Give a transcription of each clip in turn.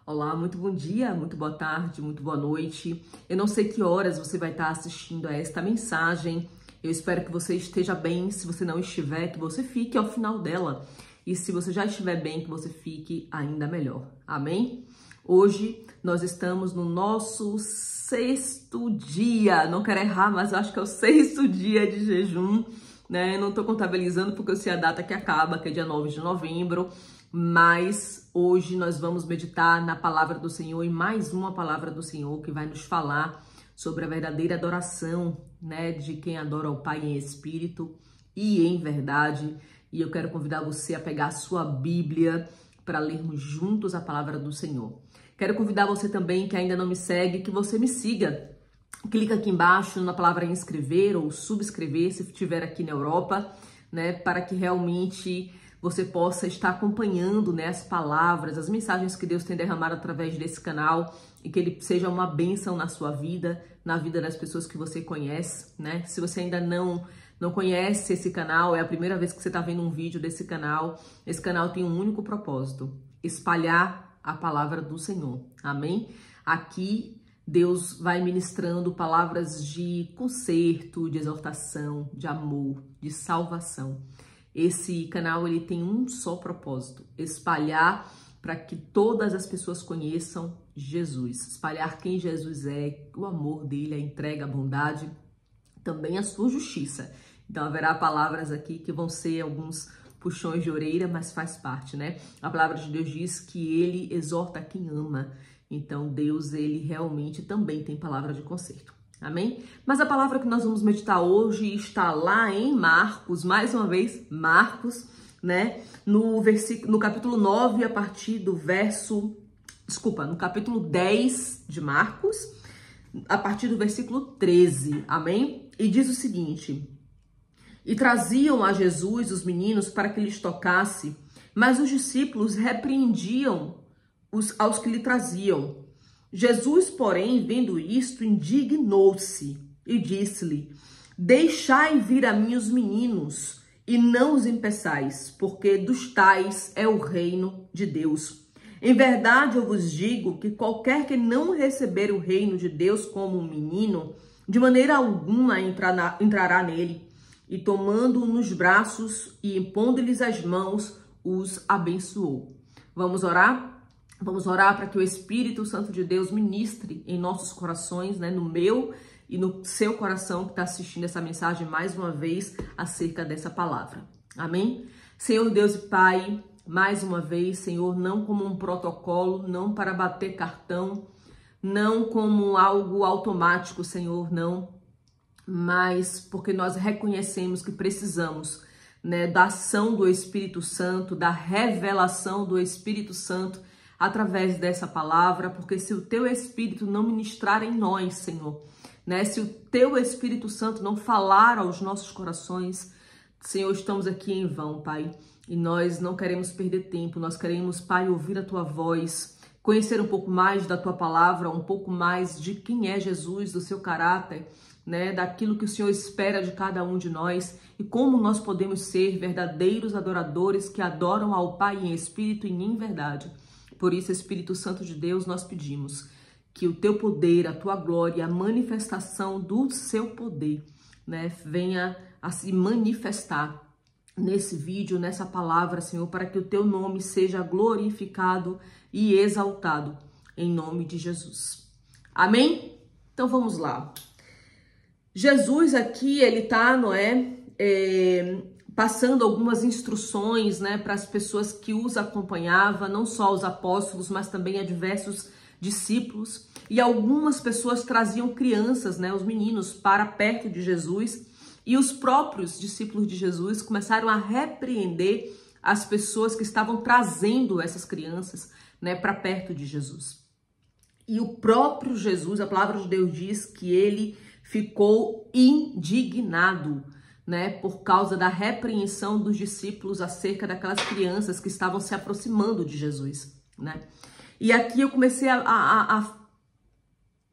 Olá, muito bom dia, muito boa tarde, muito boa noite. Eu não sei que horas você vai estar assistindo a esta mensagem. Eu espero que você esteja bem. Se você não estiver, que você fique ao final dela. E se você já estiver bem, que você fique ainda melhor. Amém? Hoje nós estamos no nosso 6º dia. Não quero errar, mas eu acho que é o 6º dia de jejum, né? Eu não estou contabilizando porque eu sei a data que acaba, que é dia 9 de novembro. Mas hoje nós vamos meditar na palavra do Senhor e mais uma palavra do Senhor que vai nos falar sobre a verdadeira adoração, né, de quem adora o Pai em espírito e em verdade. E eu quero convidar você a pegar a sua Bíblia para lermos juntos a palavra do Senhor. Quero convidar você também que ainda não me segue, que você me siga. Clica aqui embaixo na palavra inscrever ou subscrever, se estiver aqui na Europa, né, para que realmente você possa estar acompanhando, né, as palavras, as mensagens que Deus tem derramado através desse canal e que ele seja uma bênção na sua vida, na vida das pessoas que você conhece, né? Se você ainda não conhece esse canal, é a primeira vez que você está vendo um vídeo desse canal, esse canal tem um único propósito: espalhar a palavra do Senhor, amém? Aqui Deus vai ministrando palavras de conserto, de exortação, de amor, de salvação. Esse canal ele tem um só propósito: espalhar para que todas as pessoas conheçam Jesus, espalhar quem Jesus é, o amor dele, a entrega, a bondade, também a sua justiça. Então haverá palavras aqui que vão ser alguns puxões de orelha, mas faz parte, né? A palavra de Deus diz que ele exorta quem ama. Então Deus, ele realmente também tem palavra de conserto. Amém? Mas a palavra que nós vamos meditar hoje está lá em Marcos, mais uma vez, Marcos, né? No capítulo 9, a partir do no capítulo 10 de Marcos, a partir do versículo 13, amém? E diz o seguinte: e traziam a Jesus os meninos para que lhes tocasse, mas os discípulos repreendiam aos que lhe traziam. Jesus, porém, vendo isto, indignou-se e disse-lhe: deixai vir a mim os meninos, e não os impeçais, porque dos tais é o reino de Deus. Em verdade, eu vos digo que qualquer que não receber o reino de Deus como um menino, de maneira alguma entrará nele. E tomando-o nos braços e impondo-lhes as mãos, os abençoou. Vamos orar? Vamos orar para que o Espírito Santo de Deus ministre em nossos corações, né, no meu e no seu coração que está assistindo essa mensagem mais uma vez acerca dessa palavra. Amém? Senhor Deus e Pai, mais uma vez, Senhor, não como um protocolo, não para bater cartão, não como algo automático, Senhor, não, mas porque nós reconhecemos que precisamos, né, da ação do Espírito Santo, da revelação do Espírito Santo através dessa palavra, porque se o teu Espírito não ministrar em nós, Senhor, né, se o teu Espírito Santo não falar aos nossos corações, Senhor, estamos aqui em vão, Pai, e nós não queremos perder tempo, nós queremos, Pai, ouvir a tua voz, conhecer um pouco mais da tua palavra, um pouco mais de quem é Jesus, do seu caráter, né, daquilo que o Senhor espera de cada um de nós e como nós podemos ser verdadeiros adoradores que adoram ao Pai em espírito e em verdade. Por isso, Espírito Santo de Deus, nós pedimos que o teu poder, a tua glória, a manifestação do seu poder, né, venha a se manifestar nesse vídeo, nessa palavra, Senhor, para que o teu nome seja glorificado e exaltado, em nome de Jesus. Amém? Então vamos lá. Jesus aqui, ele tá, não é, passando algumas instruções, né, para as pessoas que os acompanhavam, não só os apóstolos, mas também a diversos discípulos. E algumas pessoas traziam crianças, né, os meninos, para perto de Jesus. E os próprios discípulos de Jesus começaram a repreender as pessoas que estavam trazendo essas crianças, né, para perto de Jesus. E o próprio Jesus, a palavra de Deus diz que ele ficou indignado, né, por causa da repreensão dos discípulos acerca daquelas crianças que estavam se aproximando de Jesus, né? E aqui eu comecei a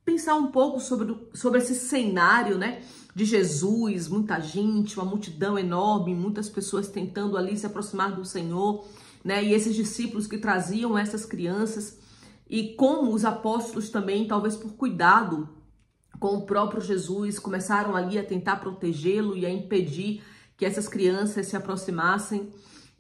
pensar um pouco sobre esse cenário, né, de Jesus, muita gente, uma multidão enorme, muitas pessoas tentando ali se aproximar do Senhor, né, e esses discípulos que traziam essas crianças. e como os apóstolos também, talvez por cuidado com o próprio Jesus, começaram ali a tentar protegê-lo e a impedir que essas crianças se aproximassem.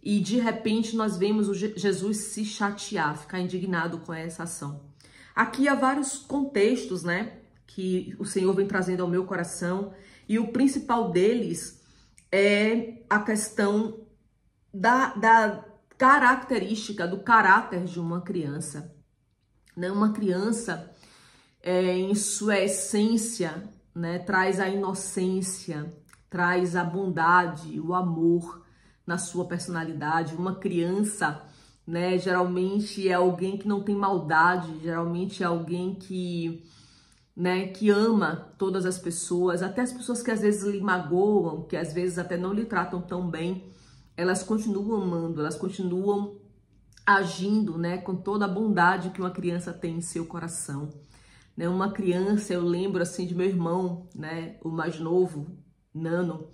E de repente nós vemos o Jesus se chatear, ficar indignado com essa ação. Aqui há vários contextos, né, que o Senhor vem trazendo ao meu coração. E o principal deles é a questão da característica, do caráter de uma criança. Né? Uma criança, em sua essência, né, traz a inocência, traz a bondade, o amor na sua personalidade. Uma criança, né, geralmente é alguém que não tem maldade, geralmente é alguém que, né, que ama todas as pessoas, até as pessoas que às vezes lhe magoam, que às vezes até não lhe tratam tão bem, elas continuam amando, elas continuam agindo, né, com toda a bondade que uma criança tem em seu coração. Né, uma criança, eu lembro assim de meu irmão, né, o mais novo, Nano,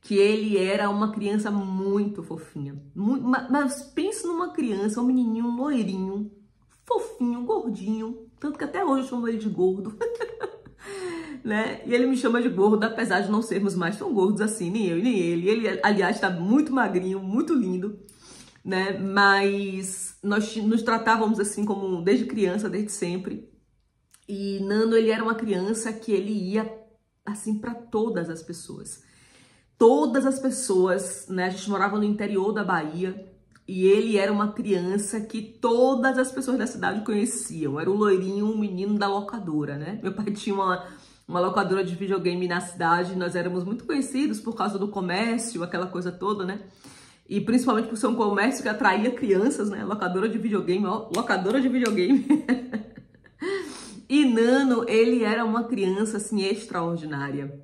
que ele era uma criança muito fofinha. Mas pense numa criança, um menininho, um loirinho, fofinho, gordinho, tanto que até hoje eu chamo ele de gordo. Né? E ele me chama de gordo, apesar de não sermos mais tão gordos assim, nem eu e nem ele. Ele, aliás, está muito magrinho, muito lindo, né? Mas nós nos tratávamos assim como desde criança, desde sempre. E Nano, ele era uma criança que ele ia assim para todas as pessoas. Todas as pessoas, né? A gente morava no interior da Bahia e ele era uma criança que todas as pessoas da cidade conheciam. Era um loirinho, um menino da locadora, né? Meu pai tinha uma locadora de videogame na cidade, nós éramos muito conhecidos por causa do comércio, aquela coisa toda, né? E principalmente por ser um comércio que atraía crianças, né? Locadora de videogame, ó, locadora de videogame. E Nano, ele era uma criança, assim, extraordinária.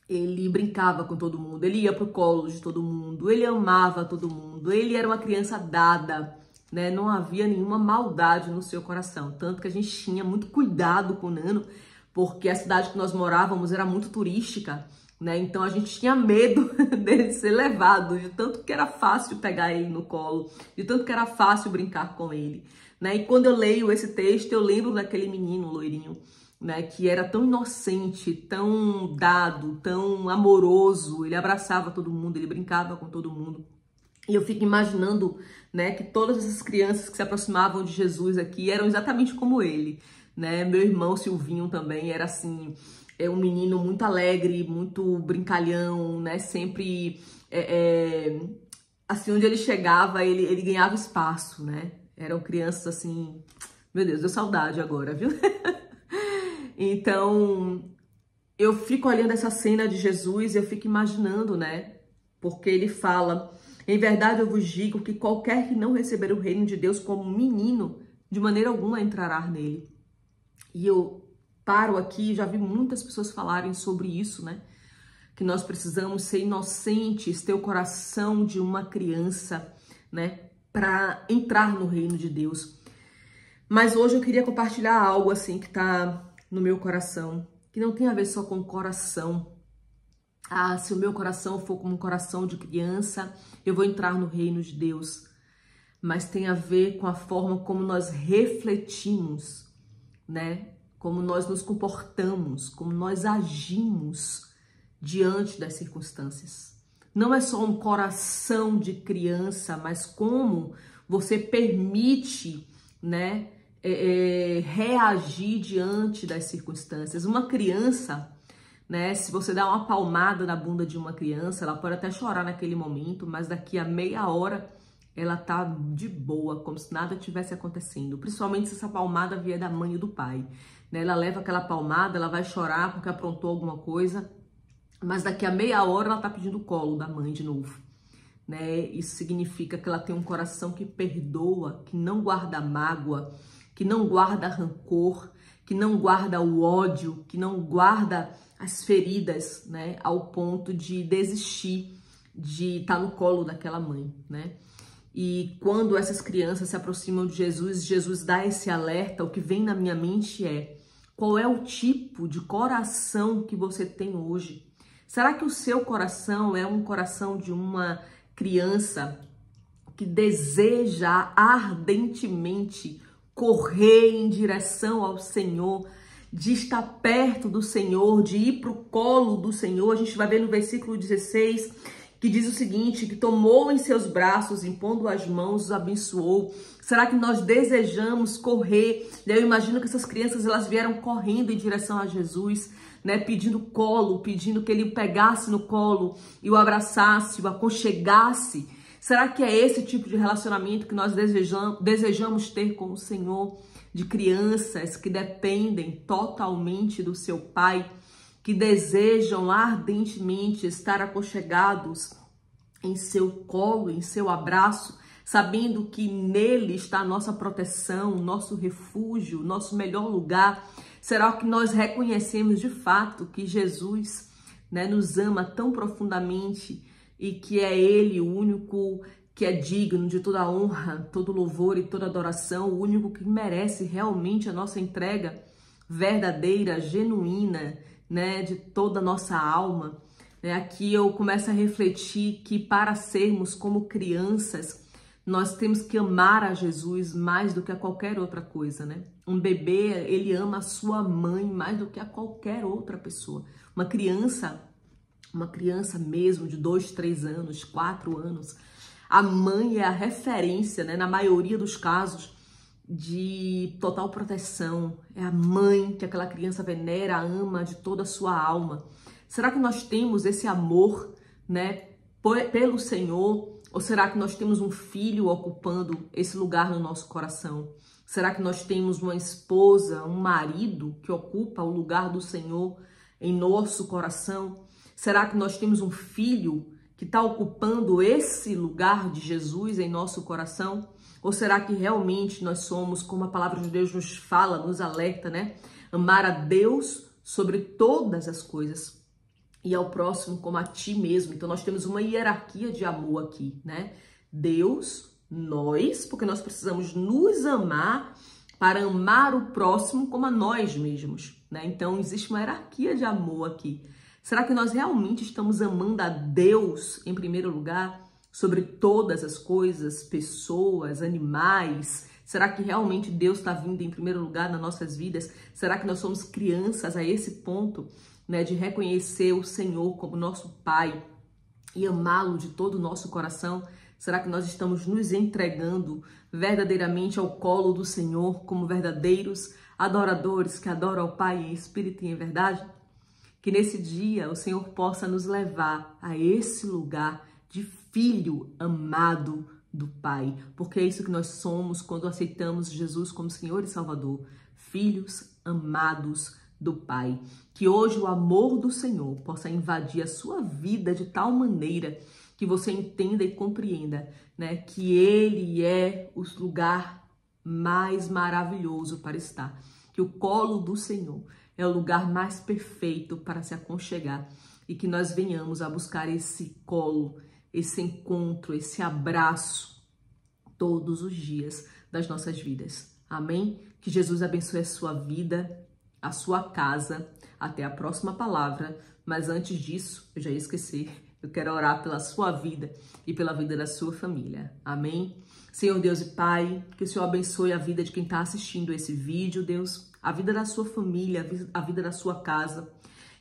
Ele brincava com todo mundo, ele ia pro colo de todo mundo, ele amava todo mundo, ele era uma criança dada, né? Não havia nenhuma maldade no seu coração. Tanto que a gente tinha muito cuidado com o Nano, porque a cidade que nós morávamos era muito turística, né? Então a gente tinha medo dele ser levado, de tanto que era fácil pegar ele no colo, de tanto que era fácil brincar com ele, né? E quando eu leio esse texto, eu lembro daquele menino loirinho, né, que era tão inocente, tão dado, tão amoroso, ele abraçava todo mundo, ele brincava com todo mundo. E eu fico imaginando, né, que todas essas crianças que se aproximavam de Jesus aqui eram exatamente como ele, né? Meu irmão Silvinho também era assim, um menino muito alegre, muito brincalhão, né? Sempre, assim, onde ele chegava, ele ganhava espaço, né? Eram crianças assim, meu Deus, deu saudade agora, viu? Então, eu fico olhando essa cena de Jesus e eu fico imaginando, né? Porque ele fala, em verdade eu vos digo que qualquer que não receber o reino de Deus como menino, de maneira alguma entrará nele. E eu paro aqui, já vi muitas pessoas falarem sobre isso, né? Que nós precisamos ser inocentes, ter o coração de uma criança, né? Para entrar no reino de Deus. Mas hoje eu queria compartilhar algo assim que tá no meu coração, que não tem a ver só com o coração. Ah, se o meu coração for como um coração de criança, eu vou entrar no reino de Deus. Mas tem a ver com a forma como nós refletimos, né? Como nós nos comportamos, como nós agimos diante das circunstâncias. Não é só um coração de criança, mas como você permite, né? Reagir diante das circunstâncias. Uma criança, né, se você dá uma palmada na bunda de uma criança, ela pode até chorar naquele momento, mas daqui a meia hora ela tá de boa, como se nada tivesse acontecendo, principalmente se essa palmada vier da mãe e do pai, né? Ela leva aquela palmada, ela vai chorar porque aprontou alguma coisa, mas daqui a meia hora ela tá pedindo o colo da mãe de novo, né? Isso significa que ela tem um coração que perdoa, que não guarda mágoa, que não guarda rancor, que não guarda o ódio, que não guarda as feridas, né, ao ponto de desistir de estar no colo daquela mãe, né? E quando essas crianças se aproximam de Jesus, Jesus dá esse alerta, o que vem na minha mente é: qual é o tipo de coração que você tem hoje? Será que o seu coração é um coração de uma criança que deseja ardentemente correr em direção ao Senhor, de estar perto do Senhor, de ir para o colo do Senhor. A gente vai ver no versículo 16, que diz o seguinte, que tomou em seus braços, impondo as mãos, os abençoou. Será que nós desejamos correr? Eu imagino que essas crianças, elas vieram correndo em direção a Jesus, né, pedindo colo, pedindo que ele o pegasse no colo e o abraçasse, o aconchegasse. Será que é esse tipo de relacionamento que nós desejamos ter com o Senhor? De crianças que dependem totalmente do seu Pai, que desejam ardentemente estar aconchegados em seu colo, em seu abraço, sabendo que nele está a nossa proteção, nosso refúgio, nosso melhor lugar. Será que nós reconhecemos de fato que Jesus, né, nos ama tão profundamente e que é Ele o único que é digno de toda honra, todo louvor e toda adoração, o único que merece realmente a nossa entrega verdadeira, genuína, né, de toda a nossa alma? Aqui eu começo a refletir que para sermos como crianças, nós temos que amar a Jesus mais do que a qualquer outra coisa, né? Um bebê, ele ama a sua mãe mais do que a qualquer outra pessoa. Uma criança mesmo de 2, 3 anos, 4 anos, a mãe é a referência, né, na maioria dos casos, de total proteção. É a mãe que aquela criança venera, ama de toda a sua alma. Será que nós temos esse amor, né, pelo Senhor? Ou será que nós temos um filho ocupando esse lugar no nosso coração? Será que nós temos uma esposa, um marido que ocupa o lugar do Senhor em nosso coração? Será que nós temos um filho que está ocupando esse lugar de Jesus em nosso coração? Ou será que realmente nós somos, como a palavra de Deus nos fala, nos alerta, né? Amar a Deus sobre todas as coisas e ao próximo como a ti mesmo. Então nós temos uma hierarquia de amor aqui, né? Deus, nós, porque nós precisamos nos amar para amar o próximo como a nós mesmos, né? Então existe uma hierarquia de amor aqui. Será que nós realmente estamos amando a Deus em primeiro lugar, sobre todas as coisas, pessoas, animais? Será que realmente Deus está vindo em primeiro lugar nas nossas vidas? Será que nós somos crianças a esse ponto, né, de reconhecer o Senhor como nosso Pai e amá-lo de todo o nosso coração? Será que nós estamos nos entregando verdadeiramente ao colo do Senhor como verdadeiros adoradores que adoram ao Pai em espírito e em verdade? Que nesse dia o Senhor possa nos levar a esse lugar de filho amado do Pai, porque é isso que nós somos quando aceitamos Jesus como Senhor e Salvador, filhos amados do Pai. Que hoje o amor do Senhor possa invadir a sua vida de tal maneira que você entenda e compreenda, né, que Ele é o lugar mais maravilhoso para estar, que o colo do Senhor é o lugar mais perfeito para se aconchegar e que nós venhamos a buscar esse colo, esse encontro, esse abraço todos os dias das nossas vidas. Amém? Que Jesus abençoe a sua vida, a sua casa. Até a próxima palavra. Mas antes disso, eu já ia esquecer, eu quero orar pela sua vida e pela vida da sua família. Amém? Senhor Deus e Pai, que o Senhor abençoe a vida de quem está assistindo esse vídeo, Deus, a vida da sua família, a vida da sua casa.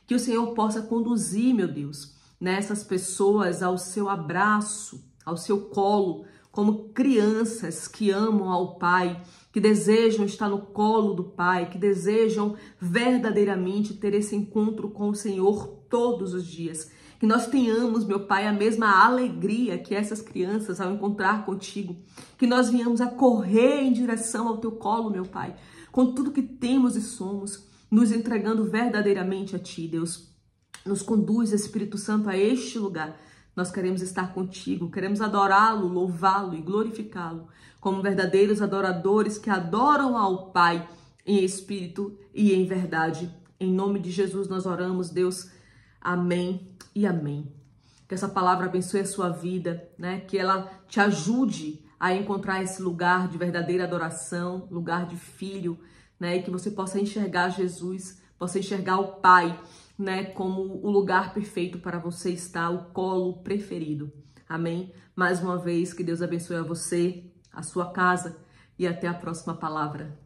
Que o Senhor possa conduzir, meu Deus, nessas pessoas ao seu abraço, ao seu colo, como crianças que amam ao Pai, que desejam estar no colo do Pai, que desejam verdadeiramente ter esse encontro com o Senhor todos os dias. Que nós tenhamos, meu Pai, a mesma alegria que essas crianças ao encontrar contigo. Que nós venhamos a correr em direção ao teu colo, meu Pai, com tudo que temos e somos, nos entregando verdadeiramente a Ti, Deus. Nos conduz, Espírito Santo, a este lugar. Nós queremos estar contigo, queremos adorá-lo, louvá-lo e glorificá-lo como verdadeiros adoradores que adoram ao Pai em espírito e em verdade. Em nome de Jesus nós oramos, Deus. Amém e amém. Que essa palavra abençoe a sua vida, né? Que ela te ajude a encontrar esse lugar de verdadeira adoração, lugar de filho, né? E que você possa enxergar Jesus, possa enxergar o Pai, né, como o lugar perfeito para você estar, o colo preferido. Amém? Mais uma vez, que Deus abençoe a você, a sua casa, e até a próxima palavra.